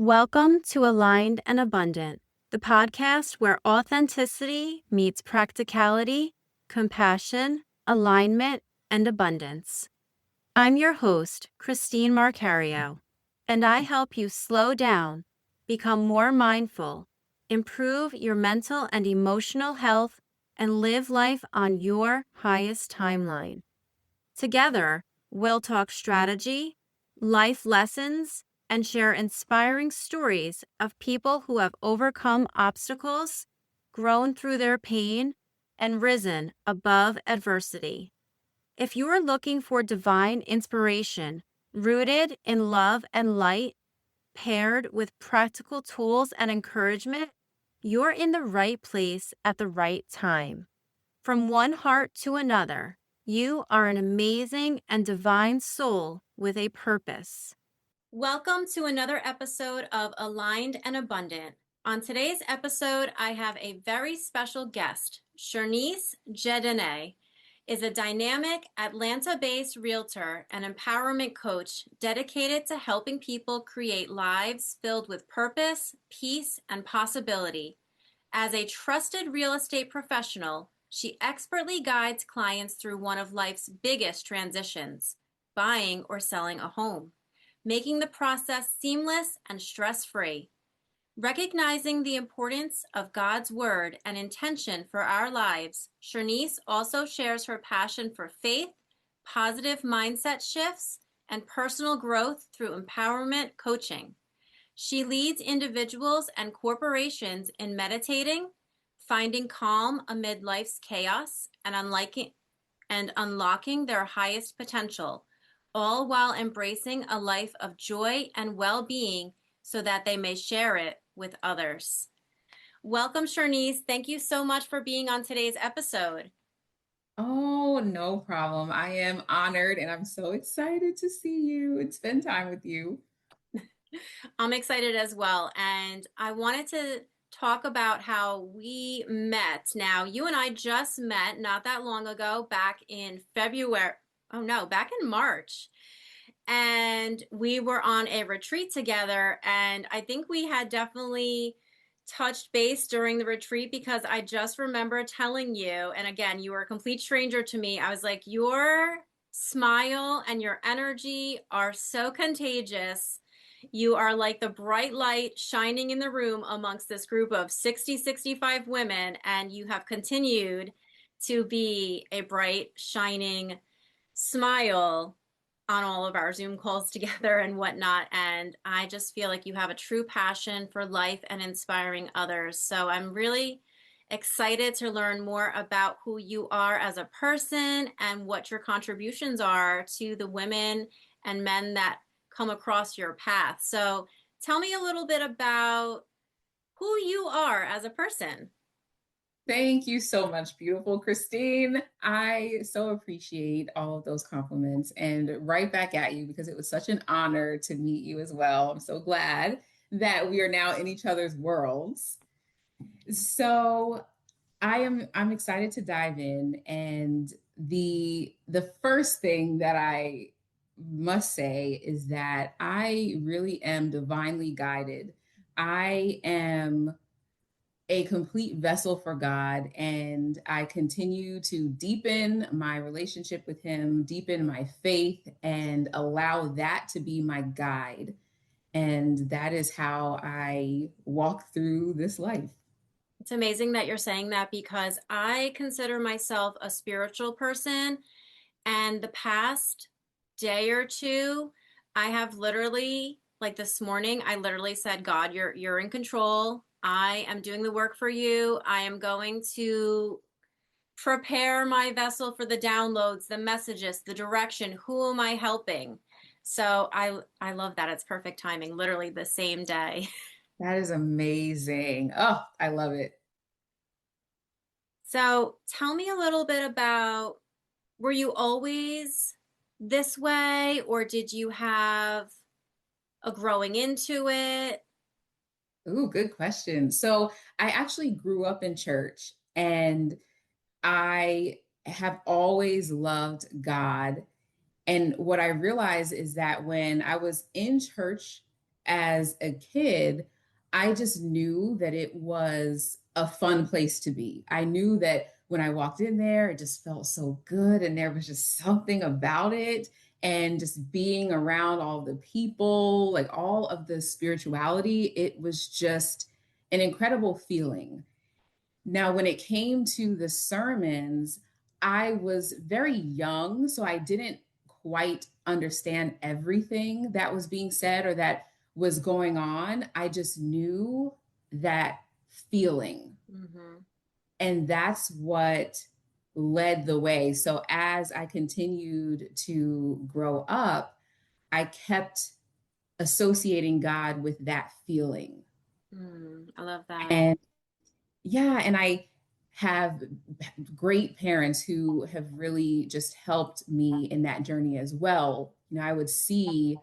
Welcome to Aligned and Abundant, the podcast where authenticity meets practicality, compassion, alignment, and abundance. I'm your host, Christine Marcario, and I help you slow down, become more mindful, improve your mental and emotional health, and live life on your highest timeline. Together, we'll talk strategy, life lessons, and share inspiring stories of people who have overcome obstacles, grown through their pain, and risen above adversity. If you are looking for divine inspiration rooted in love and light, paired with practical tools and encouragement, you're in the right place at the right time. From one heart to another, you are an amazing and divine soul with a purpose. Welcome to another episode of Aligned and Abundant. On today's episode, I have a very special guest. Chernice Dieudonne is a dynamic Atlanta-based realtor and empowerment coach dedicated to helping people create lives filled with purpose, peace, and possibility. As a trusted real estate professional, she expertly guides clients through one of life's biggest transitions, buying or selling a home, making the process seamless and stress-free. Recognizing the importance of God's word and intention for our lives, Chernice also shares her passion for faith, positive mindset shifts, and personal growth through empowerment coaching. She leads individuals and corporations in meditating, finding calm amid life's chaos, and unlocking their highest potential, all while embracing a life of joy and well-being so that they may share it with others. Welcome, Chernice. Thank you so much for being on today's episode. Oh, no problem. I am honored and I'm so excited to see you and spend time with you. I'm excited as well. And I wanted to talk about how we met. Now, you and I just met not that long ago, back in February. Oh, no, back in March. And we were on a retreat together. And I think we had definitely touched base during the retreat because I just remember telling you, and again, you were a complete stranger to me. I was like, your smile and your energy are so contagious. You are like the bright light shining in the room amongst this group of 60, 65 women, and you have continued to be a bright, shining smile on all of our Zoom calls together and whatnot. And I just feel like you have a true passion for life and inspiring others. So I'm really excited to learn more about who you are as a person and what your contributions are to the women and men that come across your path. So tell me a little bit about who you are as a person. Thank you so much, beautiful Christine. I so appreciate all of those compliments and right back at you because it was such an honor to meet you as well. I'm so glad that we are now in each other's worlds. So I'm excited to dive in, and the first thing that I must say is that I really am divinely guided. I am a complete vessel for God, and I continue to deepen my relationship with Him, deepen my faith, and allow that to be my guide. And that is how I walk through this life. It's amazing that you're saying that because I consider myself a spiritual person. And the past day or two, I have literally, like this morning, I literally said, God, you're in control. I am doing the work for you. I am going to prepare my vessel for the downloads, the messages, the direction. Who am I helping? So I love that. It's perfect timing, literally the same day. That is amazing. Oh, I love it. So tell me a little bit about, were you always this way, or did you have a growing into it? Ooh, good question. So I actually grew up in church, and I have always loved God. And what I realized is that when I was in church as a kid, I just knew that it was a fun place to be. I knew that when I walked in there, it just felt so good. And there was just something about it. And just being around all the people, like all of the spirituality, it was just an incredible feeling. Now, when it came to the sermons, I was very young, so I didn't quite understand everything that was being said or that was going on. I just knew that feeling. Mm-hmm. And that's what led the way. So as I continued to grow up, I kept associating God with that feeling. I love that. And yeah, and I have great parents who have really just helped me in that journey as well. I would see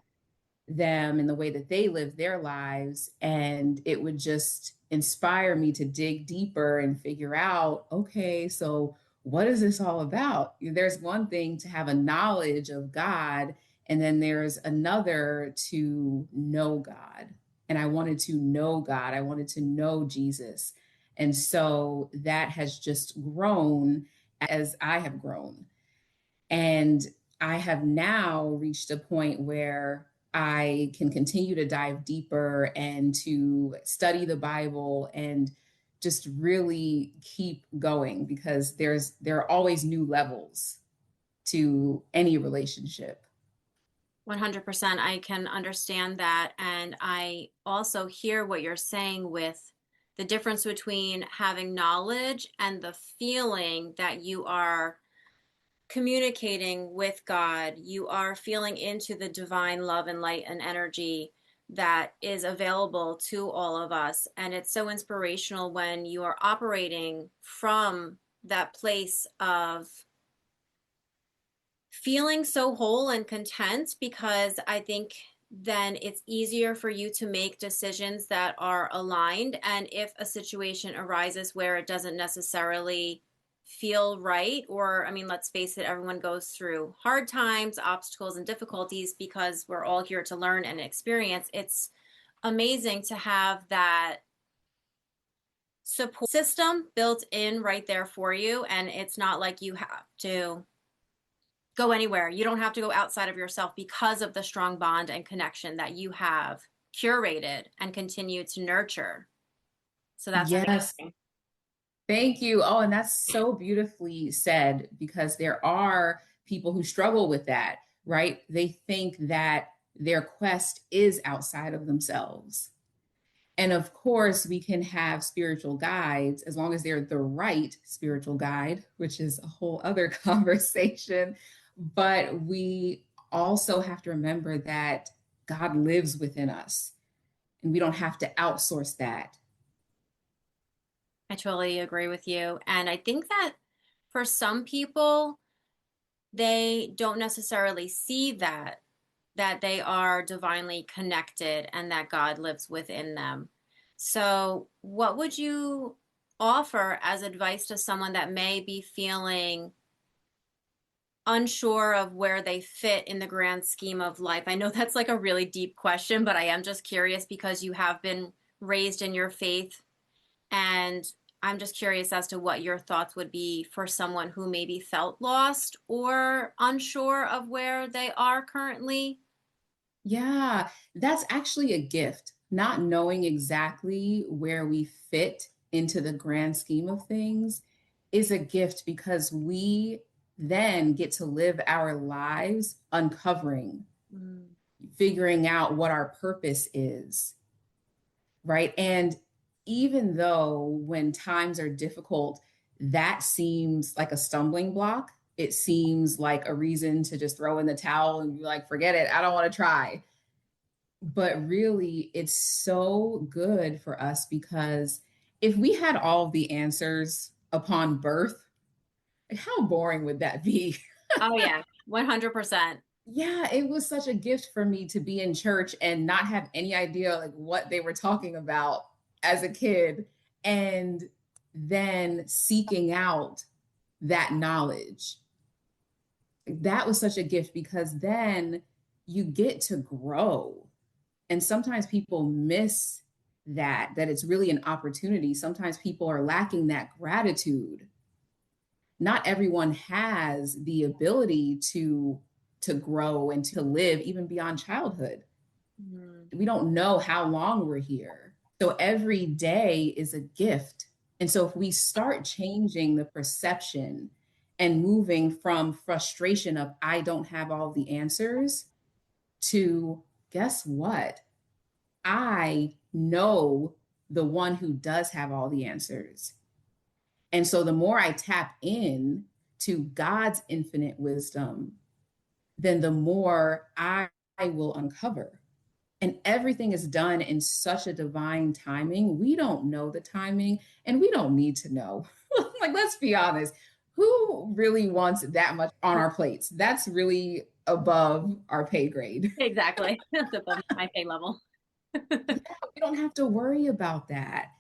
them in the way that they live their lives, and it would just inspire me to dig deeper and figure out, okay, so what is this all about? There's one thing to have a knowledge of God, and then there's another to know God. And I wanted to know God, I wanted to know Jesus. And so that has just grown as I have grown. And I have now reached a point where I can continue to dive deeper and to study the Bible and just really keep going, because there are always new levels to any relationship. 100%. I can understand that. And I also hear what you're saying with the difference between having knowledge and the feeling that you are communicating with God. You are feeling into the divine love and light and energy that is available to all of us. And it's so inspirational when you are operating from that place of feeling so whole and content, because I think then it's easier for you to make decisions that are aligned. And if a situation arises where it doesn't necessarily feel right, or I mean, let's face it, everyone goes through hard times, obstacles, and difficulties because we're all here to learn and experience. It's amazing to have that support system built in right there for you. And it's not like you have to go anywhere. You don't have to go outside of yourself because of the strong bond and connection that you have curated and continue to nurture. So that's Yes. amazing. Thank you. Oh, and that's so beautifully said, because there are people who struggle with that, right? They think that their quest is outside of themselves. And of course, we can have spiritual guides as long as they're the right spiritual guide, which is a whole other conversation. But we also have to remember that God lives within us, and we don't have to outsource that. I totally agree with you. And I think that for some people, they don't necessarily see that they are divinely connected and that God lives within them. So, what would you offer as advice to someone that may be feeling unsure of where they fit in the grand scheme of life? I know that's like a really deep question, but I am just curious because you have been raised in your faith, and I'm just curious as to what your thoughts would be for someone who maybe felt lost or unsure of where they are currently. Yeah, that's actually a gift. Not knowing exactly where we fit into the grand scheme of things is a gift, because we then get to live our lives uncovering, Mm. figuring out what our purpose is, right? And even though when times are difficult, that seems like a stumbling block, it seems like a reason to just throw in the towel and be like, forget it, I don't want to try. But really, it's so good for us, because if we had all of the answers upon birth, like, how boring would that be? Oh, yeah, 100%. Yeah, it was such a gift for me to be in church and not have any idea like what they were talking about as a kid, and then seeking out that knowledge. That was such a gift, because then you get to grow. And sometimes people miss that it's really an opportunity. Sometimes people are lacking that gratitude. Not everyone has the ability to grow and to live even beyond childhood. Mm. We don't know how long we're here. So every day is a gift. And so if we start changing the perception and moving from frustration of I don't have all the answers to guess what? I know the one who does have all the answers. And so the more I tap in to God's infinite wisdom, then the more I will uncover. And everything is done in such a divine timing. We don't know the timing and we don't need to know. Like, let's be honest. Who really wants that much on our plates? That's really above our pay grade. Exactly. That's above my pay level. Yeah, we don't have to worry about that.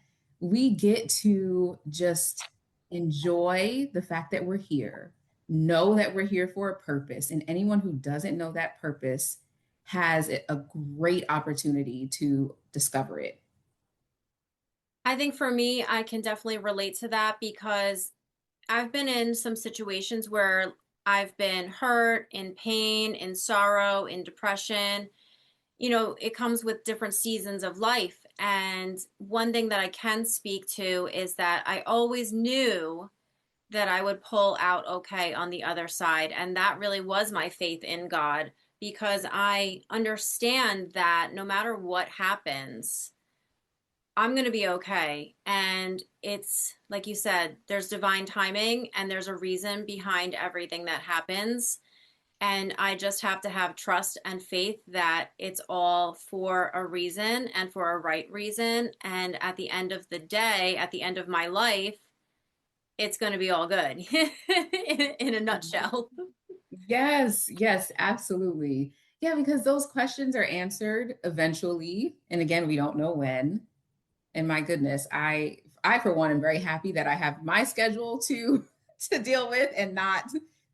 We get to just enjoy the fact that we're here, know that we're here for a purpose. And anyone who doesn't know that purpose has a great opportunity to discover it. I think for me, I can definitely relate to that because I've been in some situations where I've been hurt, in pain, in sorrow, in depression. It comes with different seasons of life. And one thing that I can speak to is that I always knew that I would pull out okay on the other side. And that really was my faith in God because I understand that no matter what happens, I'm going to be okay. And it's like you said, there's divine timing and there's a reason behind everything that happens. And I just have to have trust and faith that it's all for a reason and for a right reason. And at the end of the day, at the end of my life, it's going to be all good in a nutshell. Yes, yes, absolutely. Yeah, because those questions are answered eventually. And again, we don't know when. And my goodness, I for one am very happy that I have my schedule to deal with and not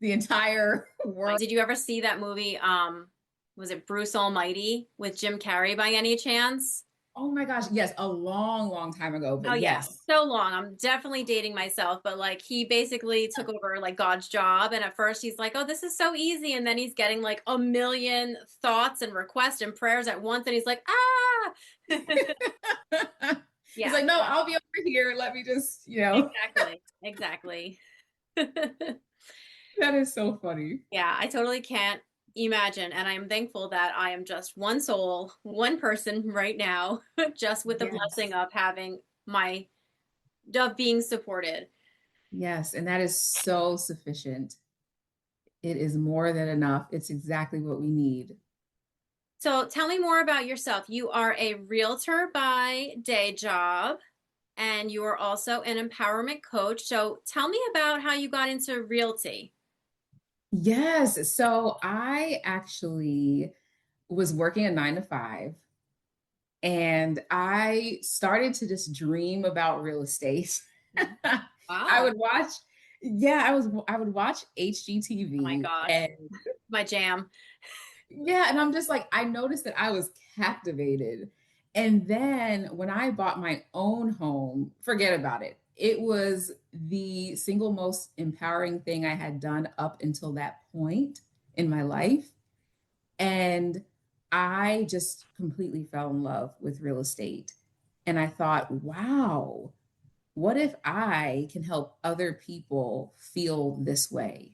the entire world. Did you ever see that movie? Was it Bruce Almighty with Jim Carrey by any chance? Oh my gosh, yes, a long, long time ago, Oh but yeah, yes. so long. I'm definitely dating myself, but like he basically took over like God's job, and at first he's like, "Oh, this is so easy," and then he's getting like a million thoughts and requests and prayers at once, and he's like, "Ah." He's Yeah, like, no, I'll be over here. Let me just. exactly, exactly. That is so funny. Yeah, I totally can't imagine, and I'm thankful that I am just one soul, one person right now, just with the blessing Yes. of having my of being supported. Yes. And that is so sufficient. It is more than enough. It's exactly what we need. So tell me more about yourself. You are a realtor by day job, and you are also an empowerment coach. So tell me about how you got into realty. Yes. So I actually was working a 9 to 5 and I started to just dream about real estate. I Wow. would watch, yeah, I would watch Oh my HGTV gosh. and My jam. yeah, and I'm just like, I noticed that I was captivated. And then when I bought my own home, forget about it. It was the single most empowering thing I had done up until that point in my life. And I just completely fell in love with real estate. And I thought, wow, what if I can help other people feel this way?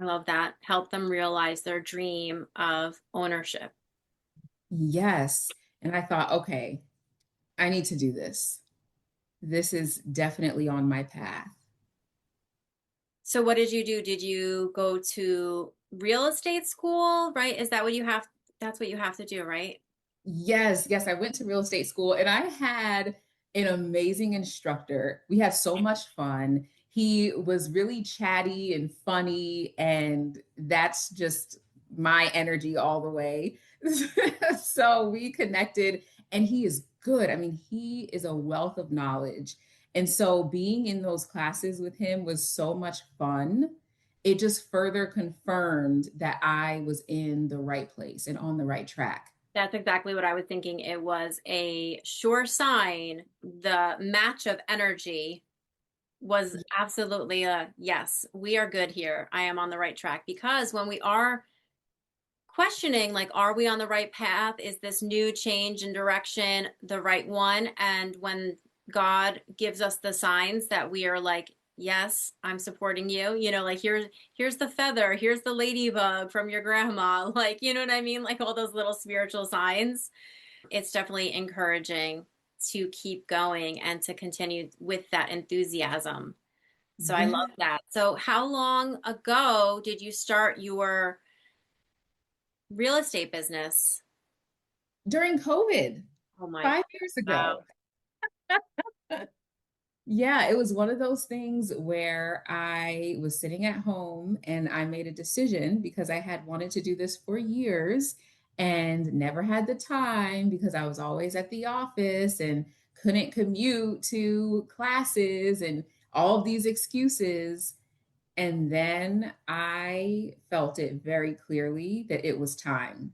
I love that. Help them realize their dream of ownership. Yes. And I thought, okay, I need to do this. This is definitely on my path. So what did you do? Did you go to real estate school, right? Is that what you have? That's what you have to do, right? Yes, yes, I went to real estate school and I had an amazing instructor. We had so much fun. He was really chatty and funny, and that's just my energy all the way. So we connected, and he is good. I mean, he is a wealth of knowledge. And so being in those classes with him was so much fun. It just further confirmed that I was in the right place and on the right track. That's exactly what I was thinking. It was a sure sign. The match of energy was absolutely a yes, we are good here. I am on the right track. Because when we are questioning, like, are we on the right path? Is this new change in direction the right one? And when God gives us the signs that we are like, yes, I'm supporting you, like here's the feather, here's the ladybug from your grandma, like, you know what I mean? Like all those little spiritual signs. It's definitely encouraging to keep going and to continue with that enthusiasm. So I love Yeah. that. So how long ago did you start your real estate business? During COVID, Oh my 5 years wow. ago. Yeah, it was one of those things where I was sitting at home and I made a decision because I had wanted to do this for years and never had the time because I was always at the office and couldn't commute to classes and all of these excuses. And then I felt it very clearly that it was time.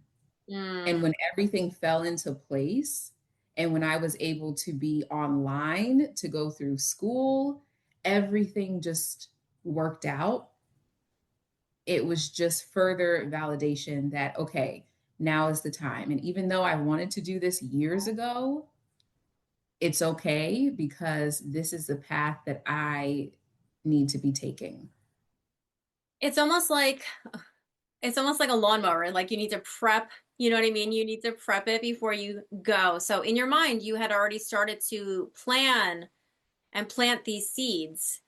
And Mm. when everything fell into place, and when I was able to be online to go through school, everything just worked out. It was just further validation that, okay, now is the time. And even though I wanted to do this years ago, it's okay because this is the path that I need to be taking. It's almost like it's almost like a lawnmower. Like you need to prep, you know what I mean? You need to prep it before you go. So in your mind, you had already started to plan and plant these seeds.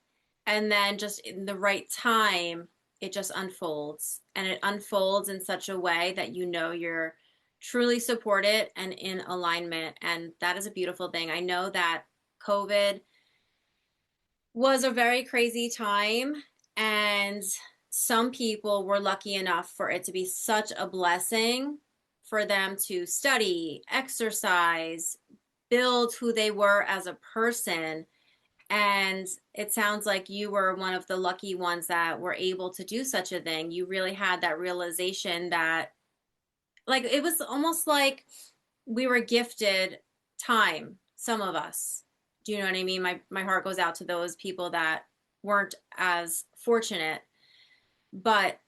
And then just in the right time, it just unfolds. And it unfolds in such a way that you know you're truly supported and in alignment. And that is a beautiful thing. I know that COVID was a very crazy time, and some people were lucky enough for it to be such a blessing for them to study, exercise, build who they were as a person. And it sounds like you were one of the lucky ones that were able to do such a thing. You really had that realization that, like, it was almost like we were gifted time, some of us. Do you know what I mean? My heart goes out to those people that weren't as fortunate, but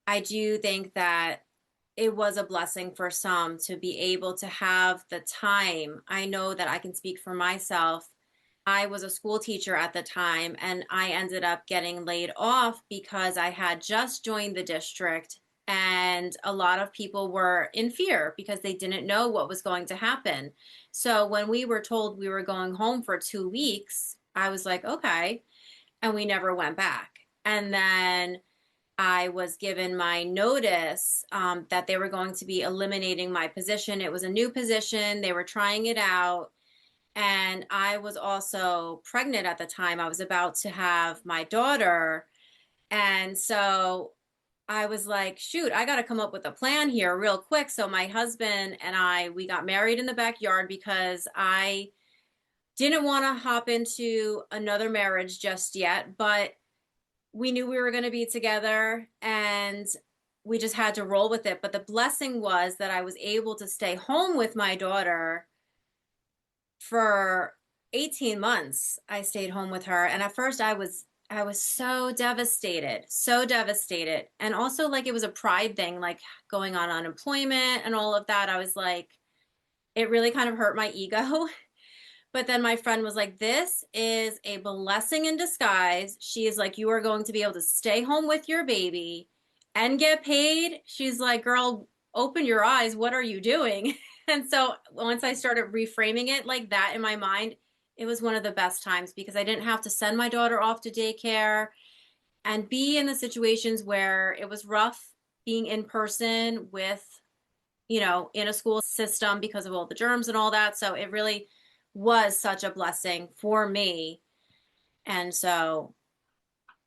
I do think that it was a blessing for some to be able to have the time. I know that I can speak for myself. I was a school teacher at the time, and I ended up getting laid off because I had just joined the district, and a lot of people were in fear because they didn't know what was going to happen. So when we were told we were going home for 2 weeks, I was like, okay. And we never went back. And then I was given my notice that they were going to be eliminating my position. It was a new position, they were trying it out. And I was also pregnant at the time. I was about to have my daughter. And so I was like, shoot, I got to come up with a plan here real quick. So my husband and I, we got married in the backyard because I didn't want to hop into another marriage just yet, but we knew we were going to be together and we just had to roll with it. But the blessing was that I was able to stay home with my daughter for 18 months. I stayed home with her, and at first I was so devastated, so devastated. And also like it was a pride thing, like going on unemployment and all of that. I was like, it really kind of hurt my ego. But then my friend was like, this is a blessing in disguise. She is like, you are going to be able to stay home with your baby and get paid. She's like, girl, open your eyes. What are you doing? And so once I started reframing it like that in my mind, it was one of the best times because I didn't have to send my daughter off to daycare and be in the situations where it was rough being in person with, in a school system because of all the germs and all that. So it really was such a blessing for me. And so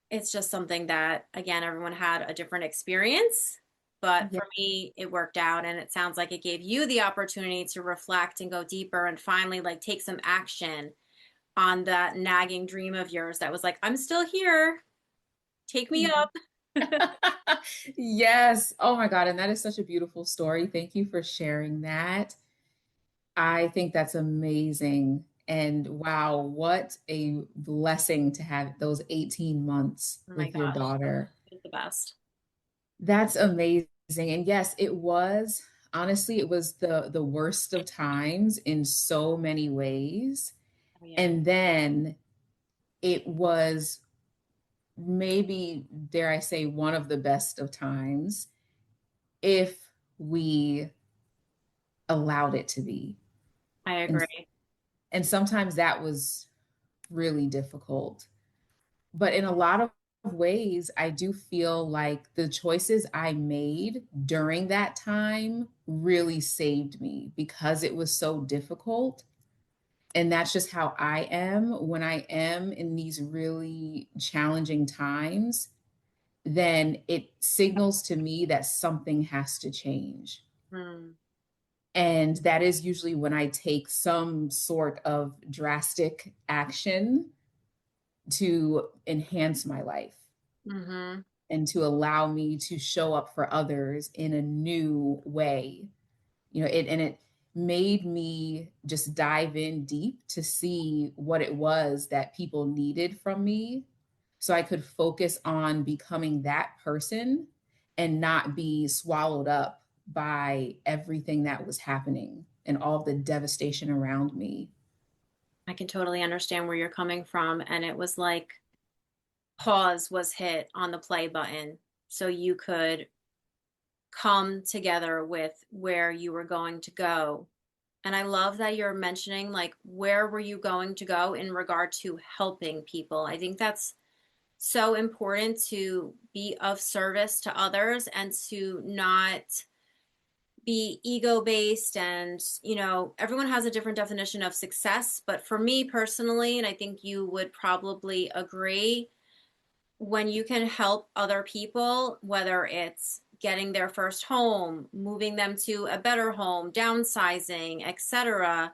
it's just something that, again, everyone had a different experience. But Yeah. for me, it worked out. And it sounds like it gave you the opportunity to reflect and go deeper and finally like take some action on that nagging dream of yours that was like, I'm still here. Take me up. Yes. Oh my God. And that is such a beautiful story. Thank you for sharing that. I think that's amazing. And wow, what a blessing to have those 18 months Oh my with your gosh, daughter. it's the best. That's amazing. And yes, it was honestly, it was the worst of times in so many ways. Oh yeah, And then it was maybe, dare I say, one of the best of times if we allowed it to be. I And agree. and sometimes that was really difficult. But in a lot of ways, I do feel like the choices I made during that time really saved me because it was so difficult. And that's just how I am when I am in these really challenging times. Then it signals to me that something has to change. Hmm. And that is usually when I take some sort of drastic action to enhance my life Mm-hmm. and to allow me to show up for others in a new way. It made me just dive in deep to see what it was that people needed from me so I could focus on becoming that person and not be swallowed up by everything that was happening and all the devastation around me. I can totally understand where you're coming from. And it was like pause was hit on the play button so you could come together with where you were going to go. And I love that you're mentioning like where were you going to go in regard to helping people. I think that's so important to be of service to others and to not be ego based. And everyone has a different definition of success, but for me personally, and I think you would probably agree, when you can help other people, whether it's getting their first home, moving them to a better home, downsizing, etc.,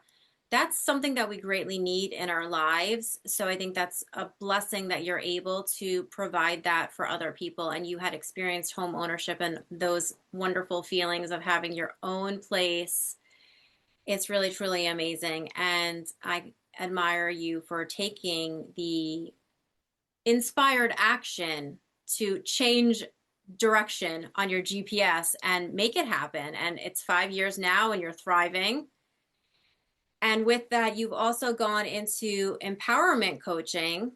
that's something that we greatly need in our lives. So I think that's a blessing that you're able to provide that for other people. And you had experienced home ownership and those wonderful feelings of having your own place. It's really, truly amazing. And I admire you for taking the inspired action to change direction on your GPS and make it happen. And it's 5 years now and you're thriving. And with that, you've also gone into empowerment coaching.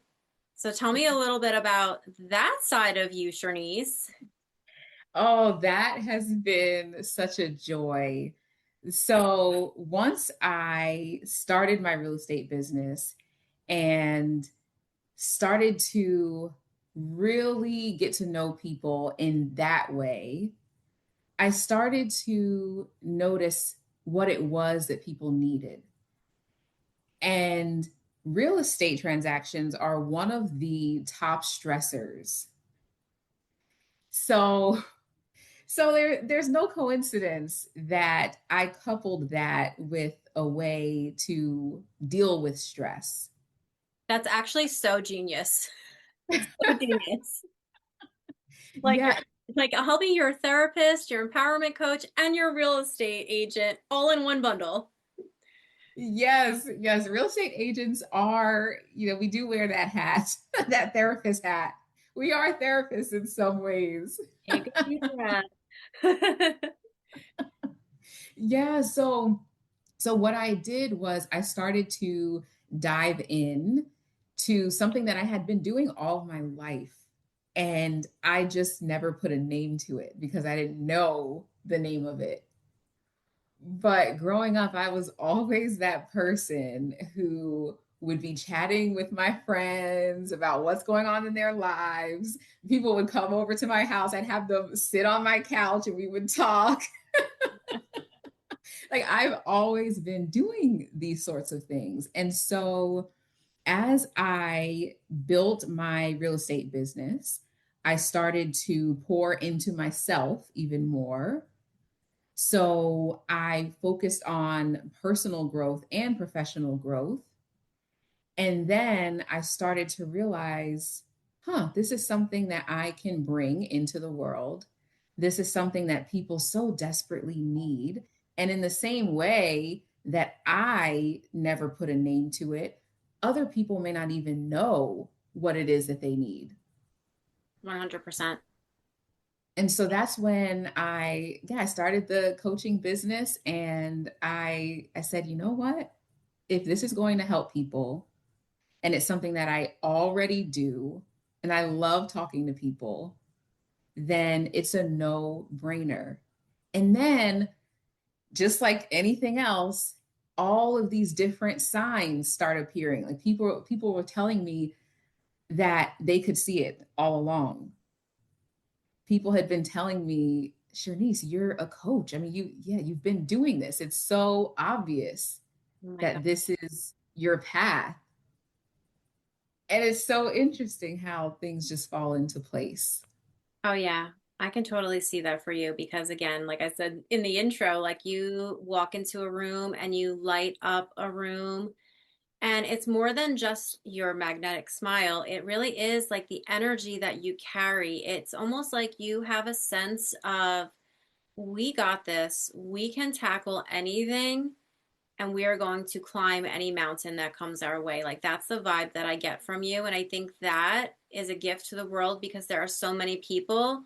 So tell me a little bit about that side of you, Chernice. Oh, that has been such a joy. So, once I started my real estate business and started to really get to know people in that way, I started to notice what it was that people needed. And real estate transactions are one of the top stressors. So, there's no coincidence that I coupled that with a way to deal with stress. That's actually so genius. It's so genius. Like you're Yeah, like helping your therapist, your empowerment coach, and your real estate agent all in one bundle. yes, yes. Real estate agents are, we do wear that hat, that therapist hat. We are therapists in some ways. Take a deep breath. Yeah, so what I did was I started to dive in to something that I had been doing all of my life. And I just never put a name to it because I didn't know the name of it. But growing up, I was always that person who would be chatting with my friends about what's going on in their lives. People would come over to my house. I'd have them sit on my couch and we would talk. Like I've always been doing these sorts of things. And so as I built my real estate business, I started to pour into myself even more. So I focused on personal growth and professional growth. And then I started to realize this is something that I can bring into the world. This is something that people so desperately need. And in the same way that I never put a name to it, other people may not even know what it is that they need. 100%. And so that's when I started the coaching business, and I said, you know what? If this is going to help people, and it's something that I already do, and I love talking to people, then it's a no brainer. And then, just like anything else, all of these different signs start appearing. Like people were telling me that they could see it all along. People had been telling me, Chernice, you're a coach. I mean, you've been doing this. It's so obvious Oh my God. that this is your path. And it's so interesting how things just fall into place. Oh yeah. I can totally see that for you because again, like I said in the intro, like you walk into a room and you light up a room and it's more than just your magnetic smile. It really is like the energy that you carry. It's almost like you have a sense of we got this. We can tackle anything and we are going to climb any mountain that comes our way. Like that's the vibe that I get from you. And I think that is a gift to the world because there are so many people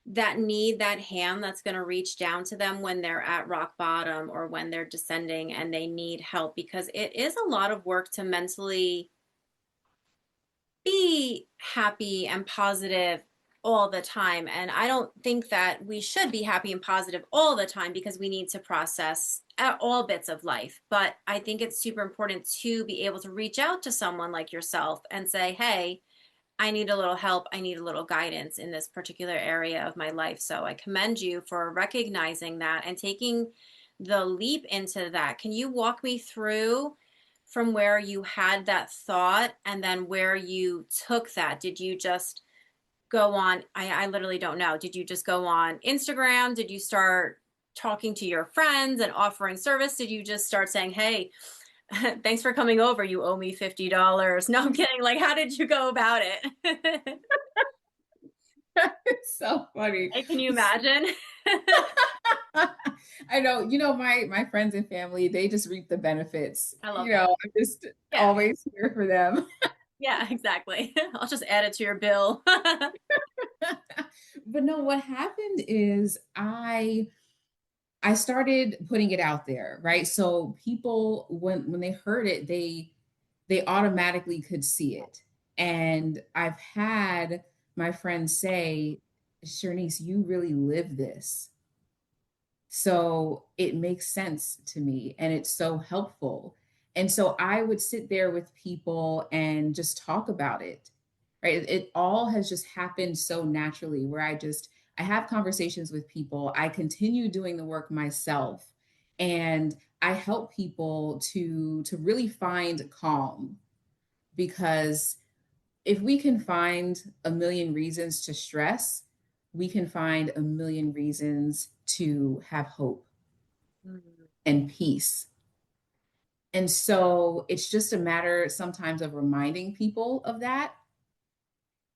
that need that hand that's going to reach down to them when they're at rock bottom or when they're descending and they need help because it is a lot of work to mentally be happy and positive all the time. And I don't think that we should be happy and positive all the time because we need to process all bits of life. But I think it's super important to be able to reach out to someone like yourself and say, hey, I need a little help. I need a little guidance in this particular area of my life. So I commend you for recognizing that and taking the leap into that. Can you walk me through from where you had that thought and then where you took that? Did you just go on? I literally don't know. Did you just go on Instagram? Did you start talking to your friends and offering service? Did you just start saying, hey, thanks for coming over. You owe me $50. No, I'm kidding. Like, how did you go about it? It's so funny. Hey, can you imagine? I know, my friends and family, they just reap the benefits. I love that. I'm just Yeah, always here for them. yeah, exactly. I'll just add it to your bill. But no, what happened is I started putting it out there, right? So people, when they heard it, they automatically could see it. And I've had my friends say, Chernice, you really live this. So it makes sense to me and it's so helpful. And so I would sit there with people and just talk about it. Right. It all has just happened so naturally where I have conversations with people. I continue doing the work myself, and I help people to really find calm, because if we can find a million reasons to stress, we can find a million reasons to have hope and peace. And so it's just a matter sometimes of reminding people of that.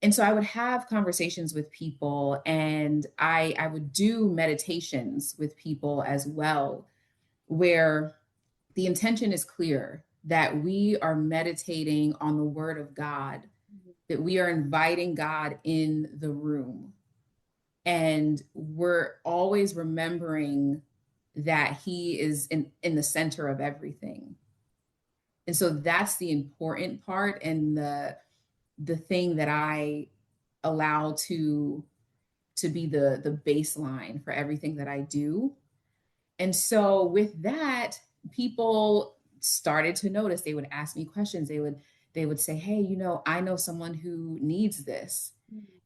And so I would have conversations with people, and I would do meditations with people as well, where the intention is clear that we are meditating on the word of God, that we are inviting God in the room. And we're always remembering that he is in the center of everything. And so that's the important part, and the thing that I allow to be the baseline for everything that I do. And so with that, people started to notice. They would ask me questions. They would say, hey, I know someone who needs this.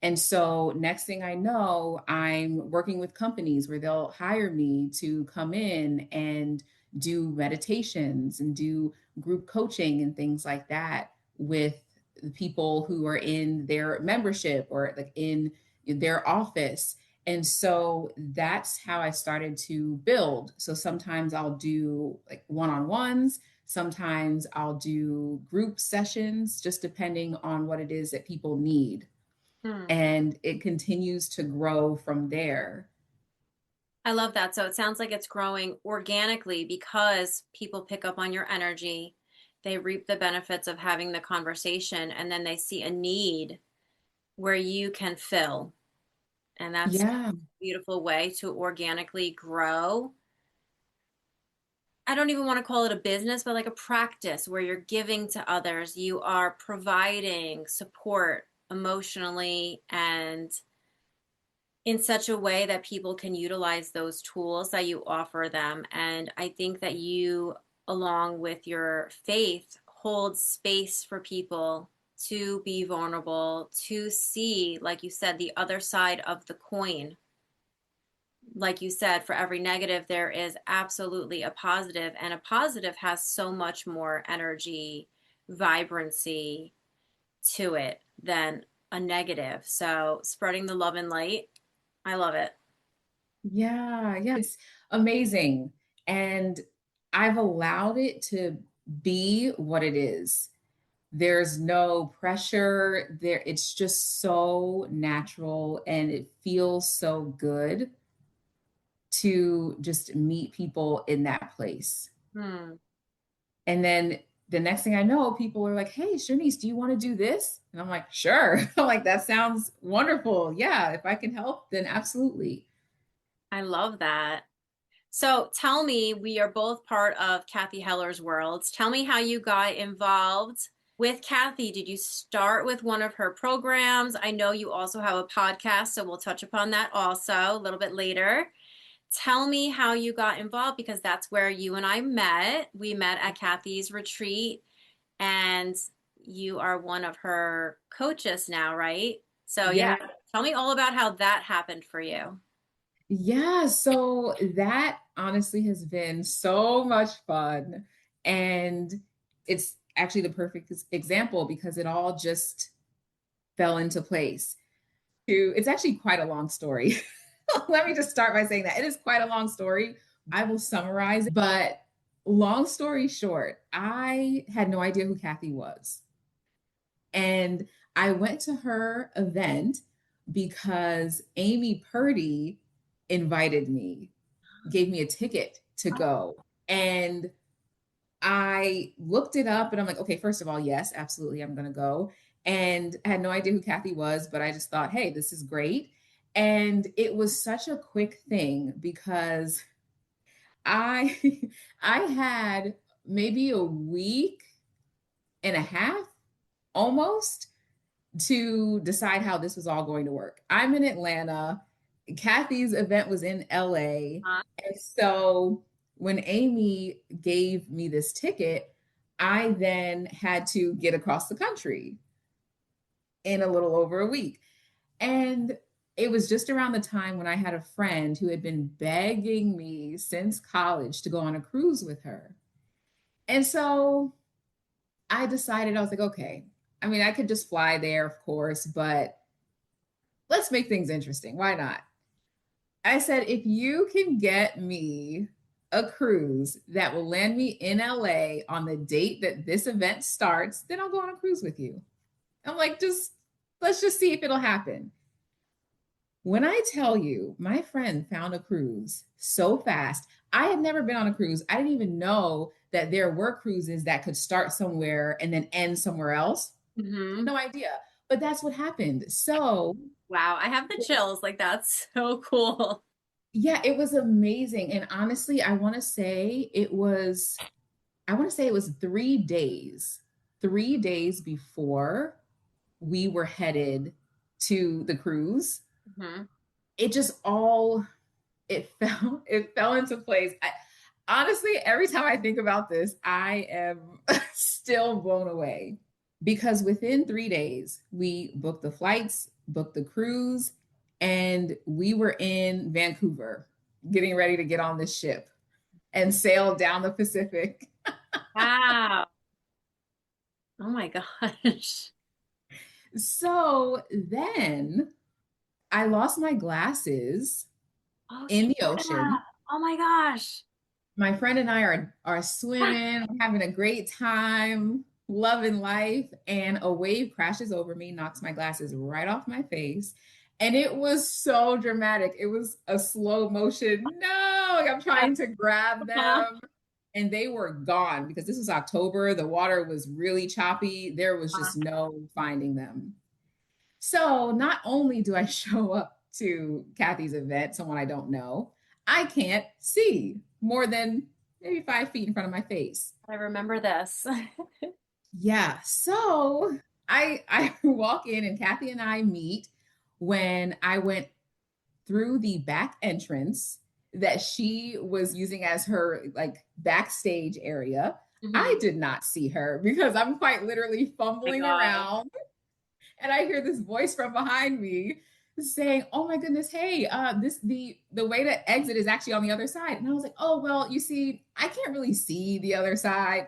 And so next thing I know, I'm working with companies where they'll hire me to come in and do meditations and do group coaching and things like that with the people who are in their membership or like in their office. And so that's how I started to build. So sometimes I'll do like one on ones, sometimes I'll do group sessions, just depending on what it is that people need. Hmm. And it continues to grow from there. I love that. So it sounds like it's growing organically because people pick up on your energy. They reap the benefits of having the conversation, and then they see a need where you can fill. And that's a Yeah. beautiful way to organically grow. I don't even want to call it a business, but like a practice where you're giving to others. You are providing support emotionally and in such a way that people can utilize those tools that you offer them. And I think that you, along with your faith, hold space for people to be vulnerable, to see, like you said, the other side of the coin. Like you said, for every negative, there is absolutely a positive, and a positive has so much more energy, vibrancy to it than a negative. So, spreading the love and light, I love it. Yeah. Yeah. It's amazing. And I've allowed it to be what it is. There's no pressure there. It's just so natural and it feels so good to just meet people in that place. Hmm. And then the next thing I know, people are like, hey, Chernice, do you want to do this? And I'm like, sure. I'm like, that sounds wonderful. Yeah, if I can help, then absolutely. I love that. So tell me, we are both part of Kathy Heller's worlds. Tell me how you got involved with Kathy. Did you start with one of her programs? I know you also have a podcast, so we'll touch upon that also a little bit later. Tell me how you got involved because that's where you and I met. We met at Kathy's retreat, and you are one of her coaches now, right? So, yeah, Yeah. tell me all about how that happened for you. Yeah. So that honestly has been so much fun. And it's actually the perfect example because it all just fell into place. It's actually quite a long story. Let me just start by saying that it is quite a long story. I will summarize it, but long story short, I had no idea who Kathy was. And I went to her event because Amy Purdy invited me, gave me a ticket to go. And I looked it up and I'm like, okay, first of all, yes, absolutely, I'm going to go. And I had no idea who Kathy was, but I just thought, hey, this is great. And it was such a quick thing because I I had maybe a week and a half almost to decide how this was all going to work. I'm in Atlanta. Kathy's event was in LA. And so when Amy gave me this ticket, I then had to get across the country in a little over a week. And it was just around the time when I had a friend who had been begging me since college to go on a cruise with her. And so I decided, I was like, okay, I mean, I could just fly there, of course, but let's make things interesting. Why not? I said, if you can get me a cruise that will land me in LA on the date that this event starts, then I'll go on a cruise with you. I'm like, just let's just see if it'll happen. When I tell you, my friend found a cruise so fast. I had never been on a cruise. I didn't even know that there were cruises that could start somewhere and then end somewhere else. Mm-hmm. No idea. But that's what happened. So, Wow, I have the chills. Like, that's so cool. yeah, it was amazing. And honestly, I want to say it was 3 days, 3 days before we were headed to the cruise. Hmm. It just all it fell into place. Honestly, every time I think about this, I am still blown away because within 3 days, we booked the flights, booked the cruise, and we were in Vancouver getting ready to get on this ship and sail down the Pacific. Wow. Oh my gosh. So then I lost my glasses Oh, in the yeah. ocean. Oh my gosh. My friend and I are swimming, we're having a great time, loving life, and a wave crashes over me, knocks my glasses right off my face. And it was so dramatic. It was a slow motion. No, like I'm trying to grab them, and they were gone because this was October. The water was really choppy. There was just no finding them. So not only do I show up to Kathy's event, someone I don't know, I can't see more than maybe 5 feet in front of my face. I remember this. Yeah. So I walk in and Kathy and I meet when I went through the back entrance that she was using as her like backstage area. I Mhm. did not see her because I'm quite literally Oh my fumbling God. around, and I hear this voice from behind me saying, "Oh my goodness, hey, this the way to exit is actually on the other side." And I was like, "Oh well, you see, I can't really see the other side.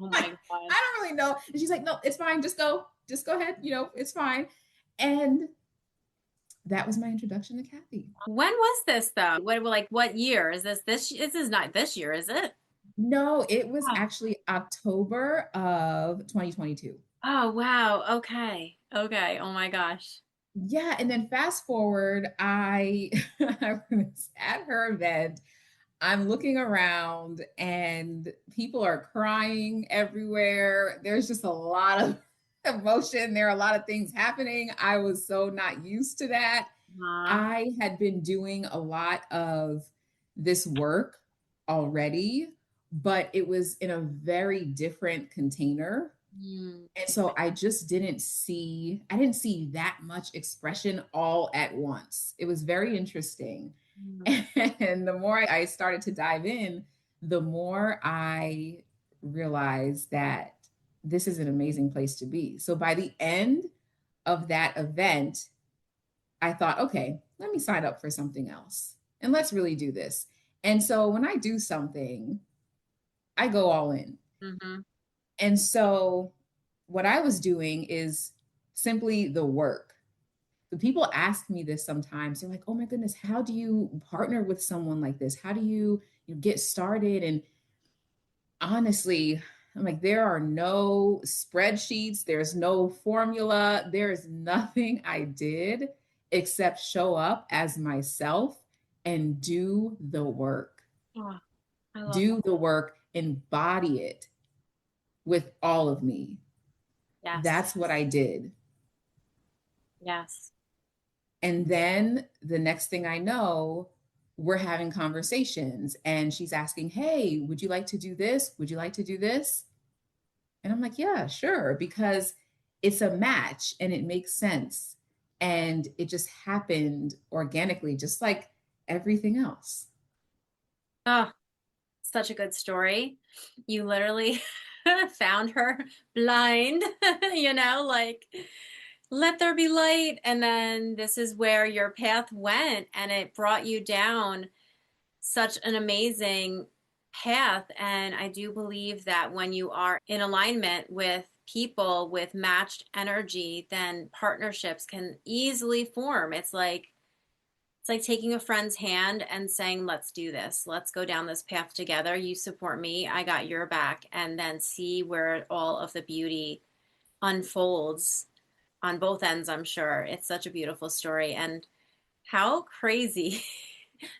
Oh Like, my God. I don't really know." And she's like, "No, it's fine. Just go ahead. You know, it's fine." And that was my introduction to Kathy. When was this though? What year is this? This is not this year, is it? No, it was Oh, actually October of 2022. oh wow. Okay. Okay. Oh my gosh. Yeah, and then fast forward, I was at her event. I'm looking around and people are crying everywhere. There's just a lot of emotion. There are a lot of things happening. I was so not used to that. Uh, I had been doing a lot of this work already, but it was in a very different container. mm, And so I didn't see that much expression all at once. It was very interesting. mm. And the more I started to dive in, the more I realized that this is an amazing place to be. So by the end of that event, I thought, okay, let me sign up for something else and let's really do this. And so when I do something, I go all in. Mhm. And so what I was doing is simply the work. The people ask me this sometimes. They're like, "Oh my goodness, how do you partner with someone like this? How do you get started?" And honestly, I'm like, there are no spreadsheets, there's no formula, there's nothing I did except show up as myself and do the work. Oh, I love that. Do the work, embody it with all of me. Yes. That's what I did. Yes. And then the next thing I know, we're having conversations and she's asking, "Hey, would you like to do this? Would you like to do this?" And I'm like, "Yeah, sure," because it's a match and it makes sense. And it just happened organically, just like everything else. Oh, such a good story. You literally found her blind, like let there be light. And then this is where your path went, and it brought you down such an amazing path. And I do believe that when you are in alignment with people with matched energy, then partnerships can easily form. It's like taking a friend's hand and saying, let's do this. Let's go down this path together. You support me, I got your back, and then see where all of the beauty unfolds on both ends, I'm sure. It's such a beautiful story. And how crazy.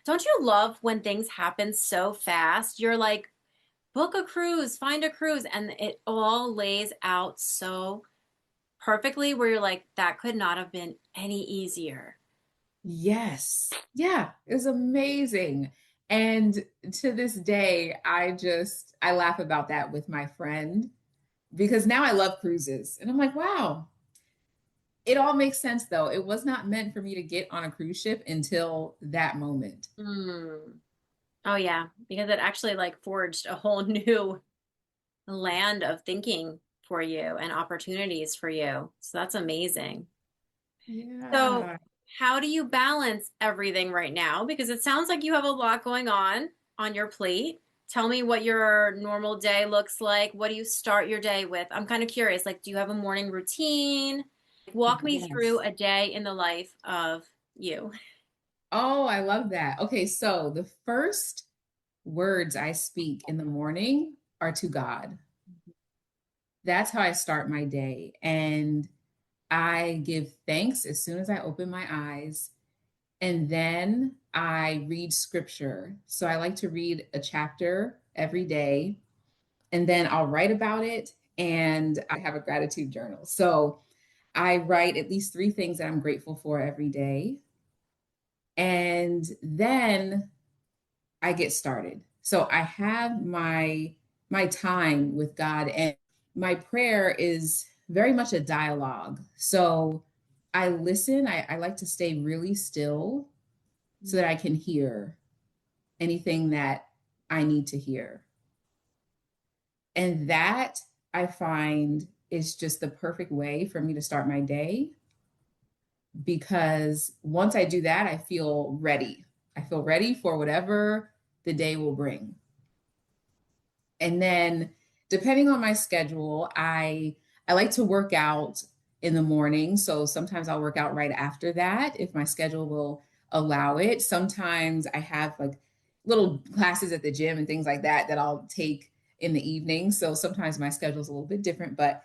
Don't you love when things happen so fast? You're like, book a cruise, find a cruise, and it all lays out so perfectly where you're like, that could not have been any easier. Yes. Yeah, it was amazing. And to this day, I laugh about that with my friend because now I love cruises. And I'm like, wow, it all makes sense though. It was not meant for me to get on a cruise ship until that moment. Mm. Oh yeah, because it actually like forged a whole new land of thinking for you and opportunities for you. So that's amazing. So, Yeah. how do you balance everything right now? Because it sounds like you have a lot going on your plate. Tell me what your normal day looks like. What do you start your day with? I'm kind of curious. Like, do you have a morning routine? Walk me through Yes. a day in the life of you. Oh, I love that. Okay, so the first words I speak in the morning are to God. That's how I start my day. And I give thanks as soon as I open my eyes. And then I read scripture. So I like to read a chapter every day, and then I'll write about it. And I have a gratitude journal. So I write at least three things that I'm grateful for every day. And then I get started. So I have my time with God, and my prayer is very much a dialogue. So I listen. I like to stay really still so that I can hear anything that I need to hear. And that I find is just the perfect way for me to start my day, because once I do that, I feel ready. I feel ready for whatever the day will bring. And then depending on my schedule, I like to work out in the morning. So sometimes I'll work out right after that if my schedule will allow it. Sometimes I have like little classes at the gym and things like that that I'll take in the evening. So sometimes my schedule is a little bit different, but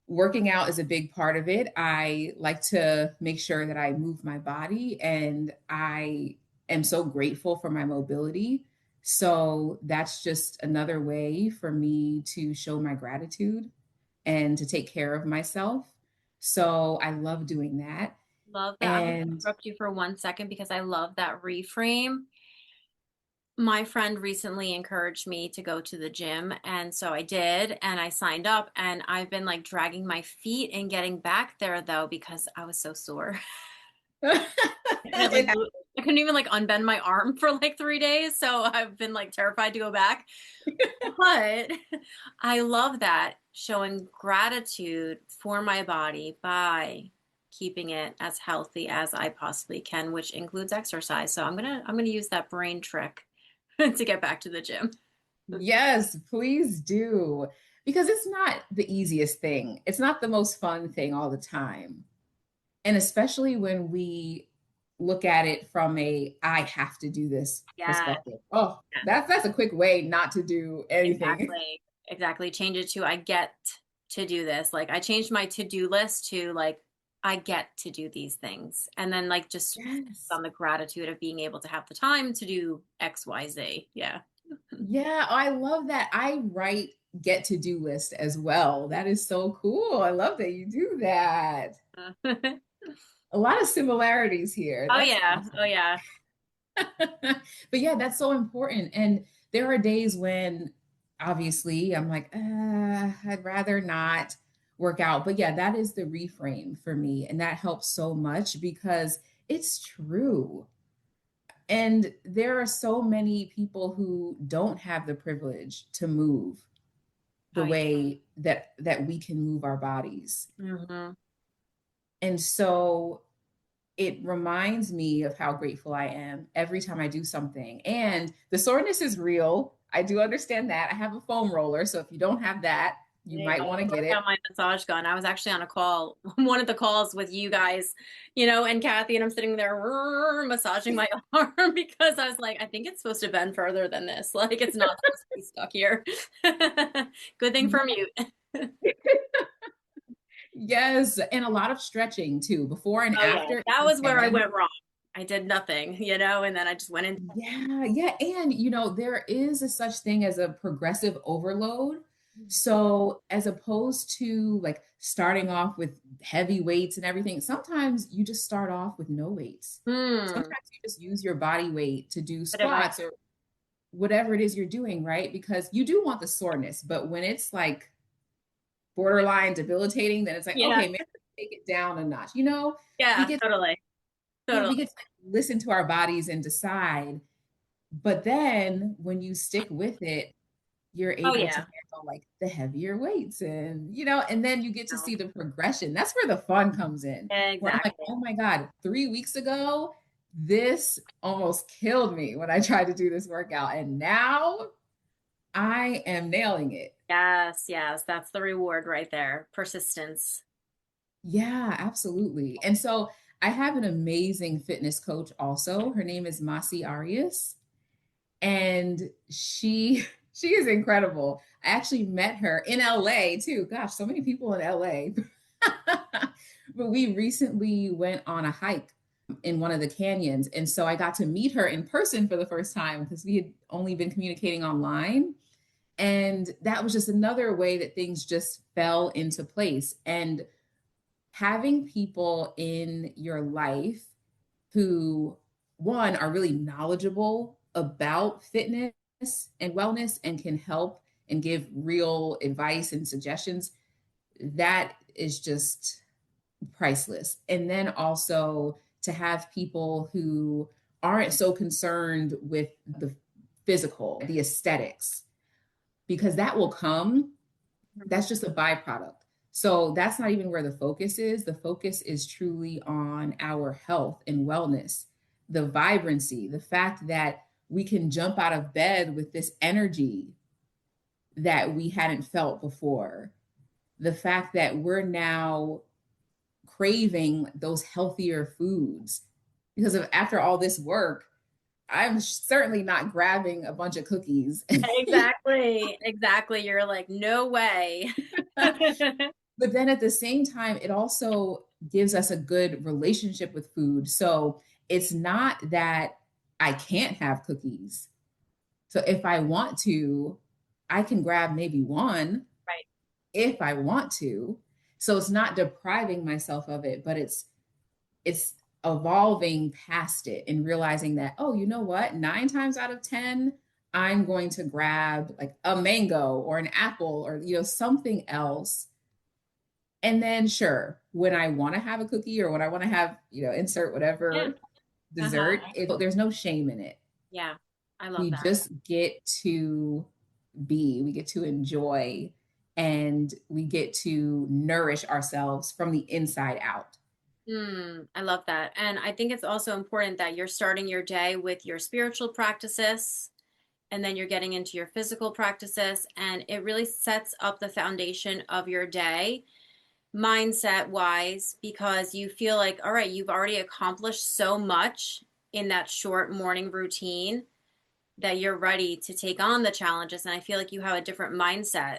working out is a big part of it. I like to make sure that I move my body, and I am so grateful for my mobility. So that's just another way for me to show my gratitude and to take care of myself. So I love doing that. Love that. I'm going to And interrupt you for 1 second because I love that reframe. My friend recently encouraged me to go to the gym, and so I did, and I signed up, and I've been like dragging my feet and getting back there though because I was so sore. And it, I couldn't even like unbend my arm for like 3 days, so I've been like terrified to go back. But I love that, showing gratitude for my body by keeping it as healthy as I possibly can, which includes exercise. So I'm gonna use that brain trick to get back to the gym. yes, please do. Because it's not the easiest thing. It's not the most fun thing all the time. And especially when we look at it from a I have to do this Yeah, perspective. Oh, yeah, that's a quick way not to do anything. exactly. Exactly. Change it to I get to do this. Like I changed my to-do list to like I get to do these things. And then like just Yes. on the gratitude of being able to have the time to do X, Y, Z. Yeah. Yeah, I love that. I write get to do list as well. That is so cool. I love that you do that. A lot of similarities here. Oh That's yeah. Oh awesome. yeah. But yeah, that's so important. And there are days when obviously I'm like, I'd rather not work out. But yeah, that is the reframe for me. And that helps so much because it's true. And there are so many people who don't have the privilege to move Oh the yeah. way that we can move our bodies. Mm-hmm. And so it reminds me of how grateful I am every time I do something. And the soreness is real. I do understand that. I have a foam roller. So if you don't have that, you There you might go. want to I get got it. my massage gun. I was actually on a call, one of the calls with you guys, and Kathy, and I'm sitting there massaging my arm because I was like, I think it's supposed to bend further than this. Like it's not supposed to be stuck here. Good thing for mute. Yes. And a lot of stretching too, before and Oh yeah, after. that If was you where I can. went wrong. I did nothing, and then I just went in. Yeah, yeah. And, there is a such thing as a progressive overload. So, as opposed to like starting off with heavy weights and everything, sometimes you just start off with no weights. Hmm. Sometimes you just use your body weight to do Good advice. squats or whatever it is you're doing, right? Because you do want the soreness, but when it's like borderline debilitating, then it's like, Yeah. okay, maybe take it down a notch. We Yeah. get, Totally. yeah, Totally. we get to listen to our bodies and decide. But then when you stick with it, you're Oh able to yeah. handle like the heavier weights, and then you get to see the progression. That's where the fun comes in. Where I'm like, Exactly. oh my God, 3 weeks ago, this almost killed me when I tried to do this workout. And now I am nailing it. Yes. Yes. That's the reward right there. Persistence. Yeah, absolutely. And so I have an amazing fitness coach also. Her name is Masi Arias, and she is incredible. I actually met her in LA too. Gosh, so many people in LA. But we recently went on a hike in one of the canyons, and so I got to meet her in person for the first time because we had only been communicating online. And that was just another way that things just fell into place. And having people in your life who, one, are really knowledgeable about fitness and wellness and can help and give real advice and suggestions, that is just priceless. And then also to have people who aren't so concerned with the physical, the aesthetics, because that will come. That's just a byproduct. So that's not even where the focus is. The focus is truly on our health and wellness, the vibrancy, the fact that we can jump out of bed with this energy that we hadn't felt before, the fact that we're now craving those healthier foods. Because of after all this work, I'm certainly not grabbing a bunch of cookies. Exactly. Exactly. You're like, no way. But then at the same time, it also gives us a good relationship with food. So it's not that I can't have cookies. So if I want to, I can grab maybe one Right. if I want to. So it's not depriving myself of it, but it's evolving past it and realizing that, oh, you know what? 9 times out of 10, I'm going to grab like a mango or an apple or something else. And then sure, when I want to have a cookie or when I want to have, insert Yeah. whatever dessert, there's no shame in it. Yeah. I love We that. just get to we get to enjoy, and we get to nourish ourselves from the inside out. I love that. And I think it's also important that you're starting your day with your spiritual practices and then you're getting into your physical practices. And it really sets up the foundation of your day mindset wise because you feel like, all right, you've already accomplished so much in that short morning routine that you're ready to take on the challenges. And I feel like you have a different mindset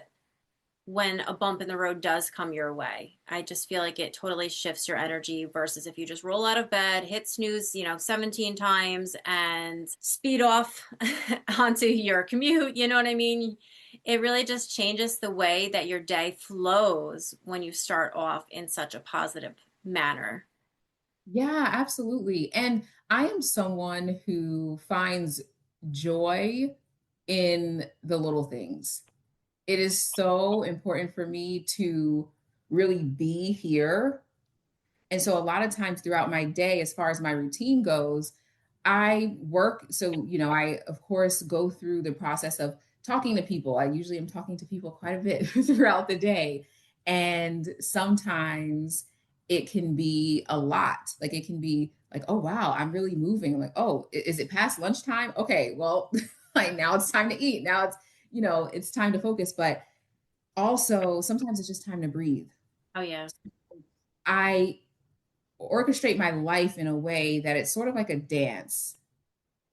when a bump in the road does come your way. I just feel like it totally shifts your energy versus if you just roll out of bed, hit snooze, 17 times and speed off onto your commute. You know what I mean? It really just changes the way that your day flows when you start off in such a positive manner. Yeah, absolutely. And I am someone who finds joy in the little things. It is so important for me to really be here. And so a lot of times throughout my day, as far as my routine goes, I work. So, I, of course, go through the process of talking to people. I usually am talking to people quite a bit throughout the day. And sometimes it can be a lot. Like it can be like, oh, wow, I'm really moving. I'm like, oh, is it past lunchtime? Okay, well, like now it's time to eat. Now it's time to focus. But also sometimes it's just time to breathe. Oh, yeah. I orchestrate my life in a way that it's sort of like a dance.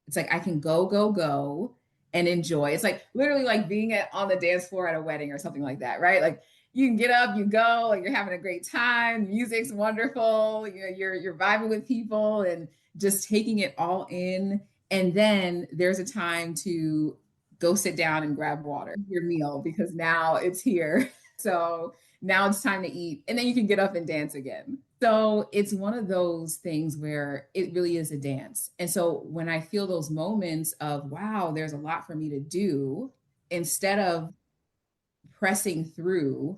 It's like I can go, go, go and enjoy. It's like literally like being on the dance floor at a wedding or something like that, right? Like you can get up, you go, like you're having a great time, music's wonderful, you're vibing with people and just taking it all in. And then there's a time to go sit down and grab water, your meal, because now it's here. So now it's time to eat. And then you can get up and dance again. So it's one of those things where it really is a dance. And so when I feel those moments of, wow, there's a lot for me to do, instead of pressing through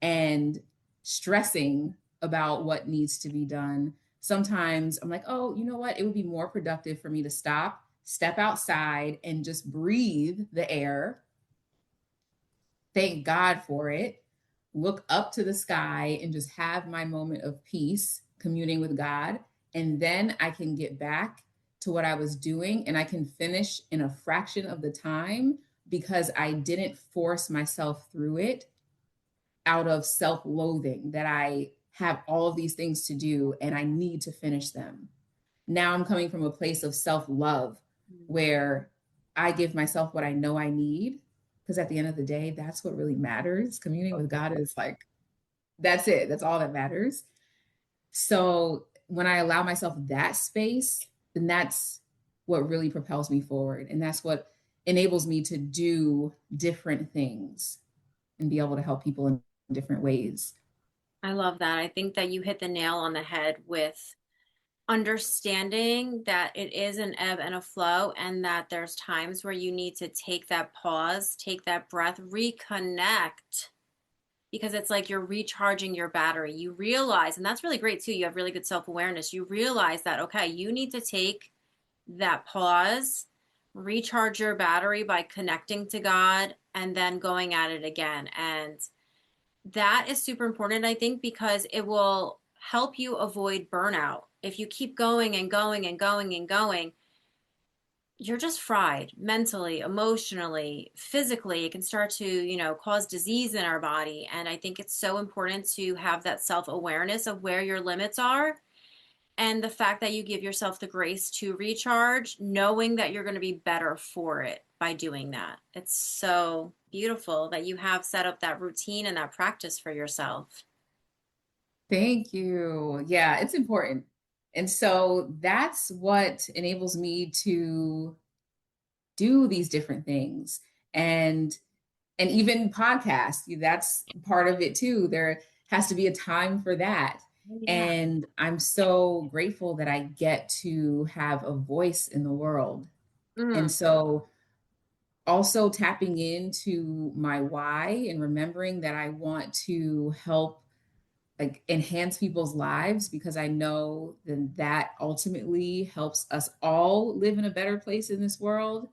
and stressing about what needs to be done, sometimes I'm like, oh, you know what? It would be more productive for me to stop, step outside, and just breathe the air. Thank God for it. Look up to the sky and just have my moment of peace, communing with God. And then I can get back to what I was doing and I can finish in a fraction of the time because I didn't force myself through it out of self loathing that I have all of these things to do and I need to finish them. Now I'm coming from a place of self-love where I give myself what I know I need. Because at the end of the day, that's what really matters. Communing with God is like, that's it. That's all that matters. So when I allow myself that space, then that's what really propels me forward. And that's what enables me to do different things and be able to help people in different ways. I love that. I think that you hit the nail on the head with understanding that it is an ebb and a flow, and that there's times where you need to take that pause, take that breath, reconnect, because it's like you're recharging your battery. You realize, and that's really great too, you have really good self-awareness. You realize that, okay, you need to take that pause, recharge your battery by connecting to God, and then going at it again. And that is super important, I think, because it will help you avoid burnout. If you keep going and going and going and going, you're just fried mentally, emotionally, physically. It can start to, cause disease in our body. And I think it's so important to have that self awareness of where your limits are, and the fact that you give yourself the grace to recharge, knowing that you're going to be better for it by doing that. It's so beautiful that you have set up that routine and that practice for yourself. Thank you. Yeah, it's important. And so that's what enables me to do these different things. And even podcasts, that's part of it too. There has to be a time for that. Yeah. And I'm so grateful that I get to have a voice in the world. And Mm. so also tapping into my why and remembering that I want to help like enhance people's lives, because I know then that ultimately helps us all live in a better place in this world.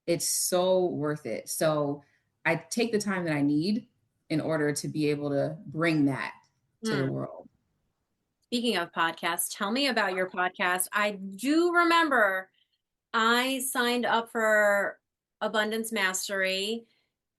It's so worth it. So I take the time that I need in order to be able to bring that to the Mm. world. Speaking of podcasts, tell me about your podcast. I do remember I signed up for Abundance Mastery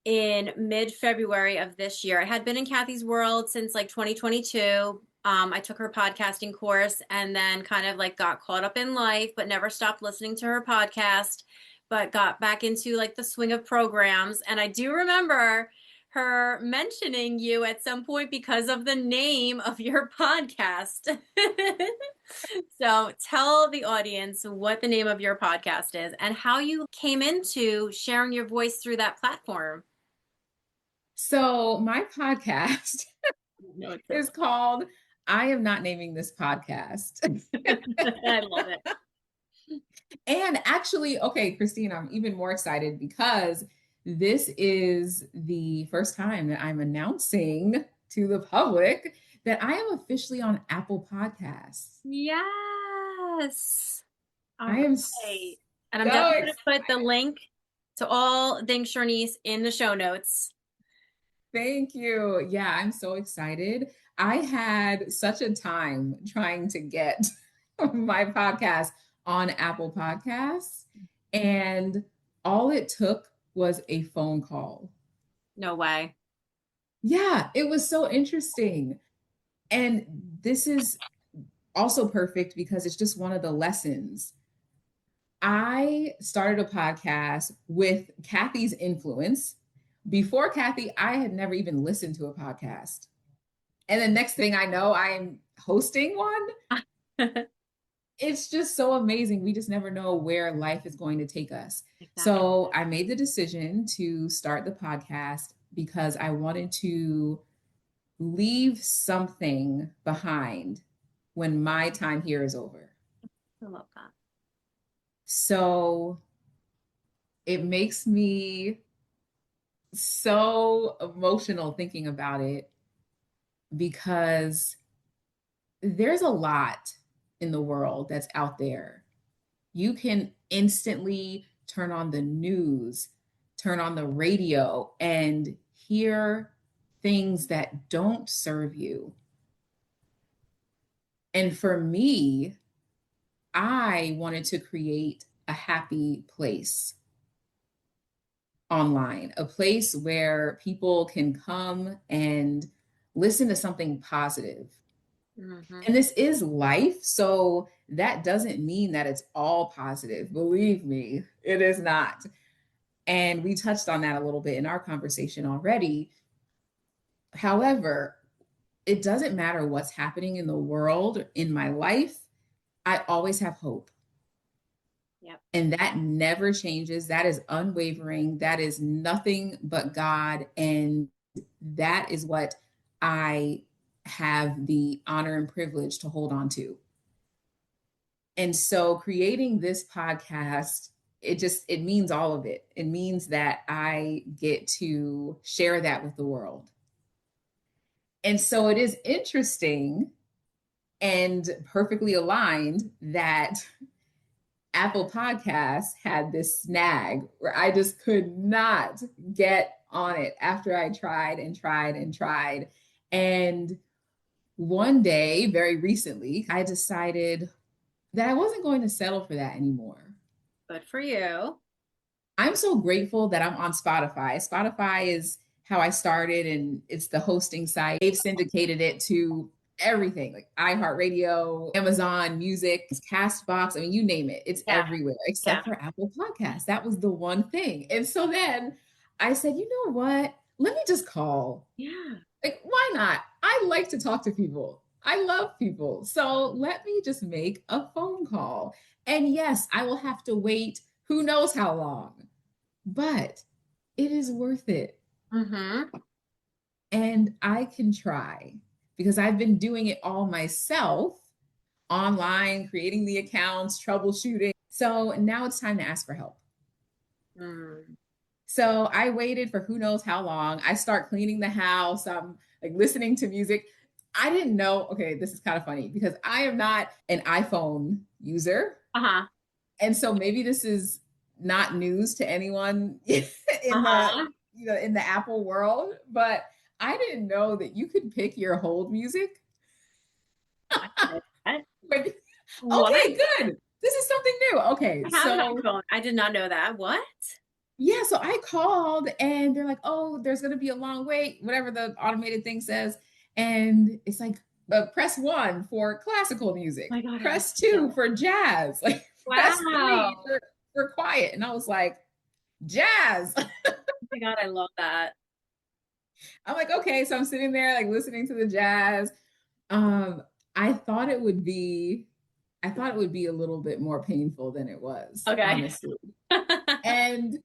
in mid-February of this year. I had been in Kathy's world since like 2022. I took her podcasting course and then kind of like got caught up in life, but never stopped listening to her podcast, but got back into like the swing of programs. And I do remember her mentioning you at some point because of the name of your podcast. So tell the audience what the name of your podcast is and how you came into sharing your voice through that platform. So my podcast No, it's is called I Am Not Naming This Podcast. I love it. And actually, okay, Christine, I'm even more excited because this is the first time that I'm announcing to the public that I am officially on Apple Podcasts. Yes. All I am right. And I'm so definitely going excited. to put the link to all things Chernice in the show notes. Thank you. Yeah, I'm so excited. I had such a time trying to get my podcast on Apple Podcasts, and all it took was a phone call. No way. Yeah, it was so interesting. And this is also perfect because it's just one of the lessons. I started a podcast with Kathy's influence. Before Kathy, I had never even listened to a podcast. And the next thing I know, I'm hosting one. It's just so amazing. We just never know where life is going to take us. Exactly. So I made the decision to start the podcast because I wanted to leave something behind when my time here is over. I love that. So it makes me so emotional thinking about it because there's a lot in the world that's out there. You can instantly turn on the news, turn on the radio, and hear things that don't serve you. And for me, I wanted to create a happy place online, a place where people can come and listen to something positive. Mm-hmm. And this is life. So that doesn't mean that it's all positive. Believe me, it is not. And we touched on that a little bit in our conversation already. However, it doesn't matter what's happening in the world, in my life, I always have hope. Yep. And that never changes. That is unwavering. That is nothing but God. And that is what I have the honor and privilege to hold on to. And so creating this podcast, it means all of it. It means that I get to share that with the world. And so it is interesting and perfectly aligned that Apple Podcasts had this snag where I just could not get on it after I tried and tried and tried. And one day, very recently, I decided that I wasn't going to settle for that anymore. Good for you. I'm so grateful that I'm on Spotify. Spotify is how I started, and it's the hosting site. They've syndicated it to everything like iHeartRadio, Amazon Music, Castbox. I mean, you name it, it's Yeah. everywhere Yeah. except for Apple Podcasts. That was the one thing. And so then I said, you know what? Let me just call. Yeah. Like, why not? I like to talk to people. I love people. So let me just make a phone call. And yes, I will have to wait who knows how long, but it is worth it. Mm-hmm. And I can try because I've been doing it all myself online, creating the accounts, troubleshooting. So now it's time to ask for help. Mm. So I waited for who knows how long. I start cleaning the house. I'm like listening to music. I didn't know. Okay, this is kind of funny because I am not an iPhone user. Uh-huh. And so maybe this is not news to anyone in the Uh-huh. in the Apple world, but I didn't know that you could pick your hold music. I did that. Like, What? okay, good. This is something new. Okay, I have an so iPhone. I did not know that. What? yeah, so I called and they're like, "Oh, there's going to be a long wait," whatever the automated thing says. And it's like, press 1 for classical music, Oh my God, I love press 2 it. for jazz, like press 3 Wow. for quiet. And I was like, "Jazz." Oh my God, I love that. I'm like, "Okay." So I'm sitting there like listening to the jazz. Um, I thought it would be a little bit more painful than it was, Okay. honestly. And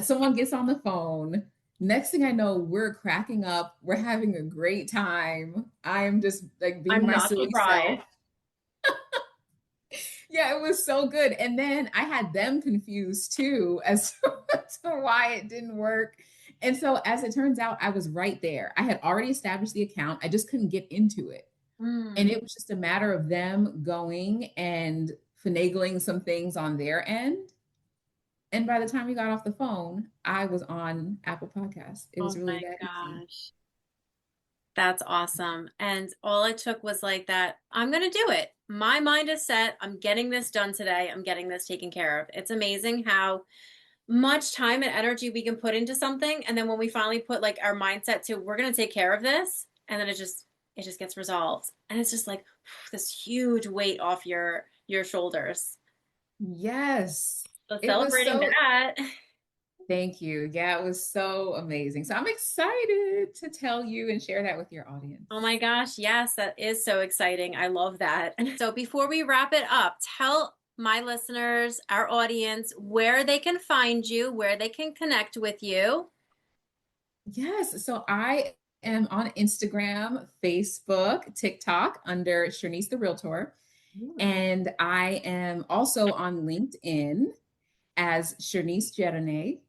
someone gets on the phone. Next thing I know, we're cracking up. We're having a great time. I'm just like being I'm my not silly self. surprised. Yeah, it was so good. And then I had them confused too as to why it didn't work. And so, as it turns out, I was right there. I had already established the account, I just couldn't get into it. And Mm. it was just a matter of them going and finagling some things on their end. And by the time we got off the phone, I was on Apple Podcasts. It was Oh really my that easy. gosh. That's awesome. And all it took was like that. I'm going to do it. My mind is set. I'm getting this done today. I'm getting this taken care of. It's amazing how much time and energy we can put into something. And then when we finally put like our mindset to, we're going to take care of this. And then it just gets resolved. And it's just like this huge weight off your shoulders. Yes. So It was celebrating so, that. thank you. Yeah, it was so amazing. So I'm excited to tell you and share that with your audience. Oh my gosh, yes, that is so exciting. I love that. So before we wrap it up, tell my listeners, our audience, where they can find you, where they can connect with you. Yes. So I am on Instagram, Facebook, TikTok under Chernice the Realtor. And I am also on LinkedIn as Chernice Dieudonne.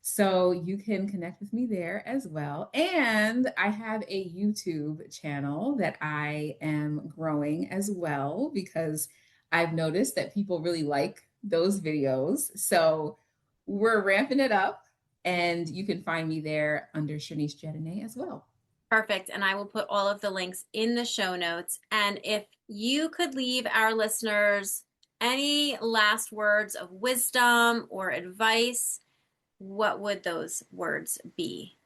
So you can connect with me there as well. And I have a YouTube channel that I am growing as well because I've noticed that people really like those videos. So we're ramping it up. And you can find me there under Chernice Dieudonne as well. Perfect. And I will put all of the links in the show notes. And if you could leave our listeners any last words of wisdom or advice, what would those words be?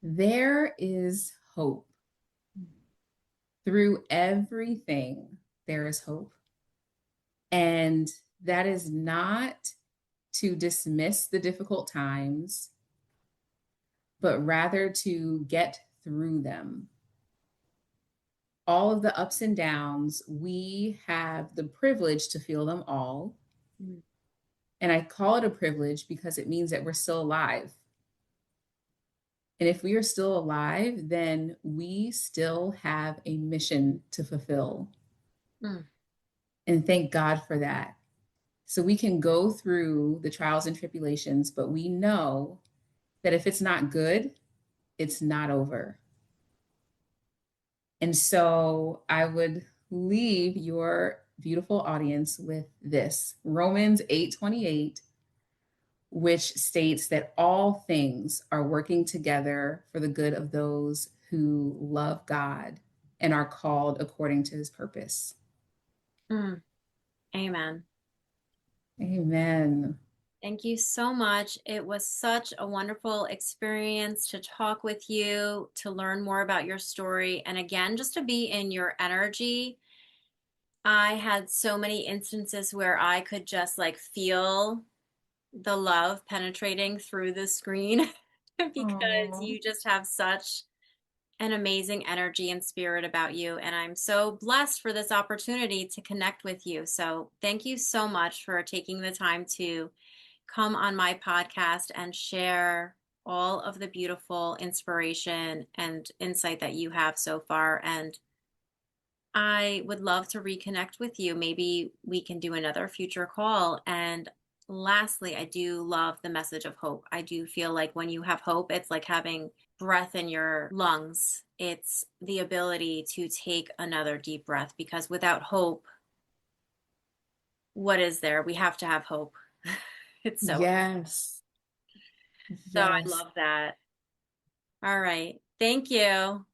There is hope. Through everything, there is hope. And that is not to dismiss the difficult times, but rather to get through them. All of the ups and downs, we have the privilege to feel them all. Mm. And I call it a privilege because it means that we're still alive. And if we are still alive, then we still have a mission to fulfill. Mm. And thank God for that. So we can go through the trials and tribulations, but we know that if it's not good, it's not over. And so I would leave your beautiful audience with this Romans 8:28, which states that all things are working together for the good of those who love God and are called according to his purpose. Mm. Amen. Amen. Thank you so much. It was such a wonderful experience to talk with you, to learn more about your story, and again, just to be in your energy. I had so many instances where I could just like feel the love penetrating through the screen because Aww. you just have such an amazing energy and spirit about you. And I'm so blessed for this opportunity to connect with you. So thank you so much for taking the time to come on my podcast and share all of the beautiful inspiration and insight that you have so far. And I would love to reconnect with you. Maybe we can do another future call. And lastly, I do love the message of hope. I do feel like when you have hope, it's like having breath in your lungs. It's the ability to take another deep breath because without hope, what is there? We have to have hope. It's so, Yes. so I Yes. love that. All right. Thank you.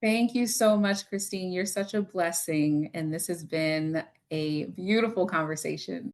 Thank you so much, Christine. You're such a blessing. And this has been a beautiful conversation.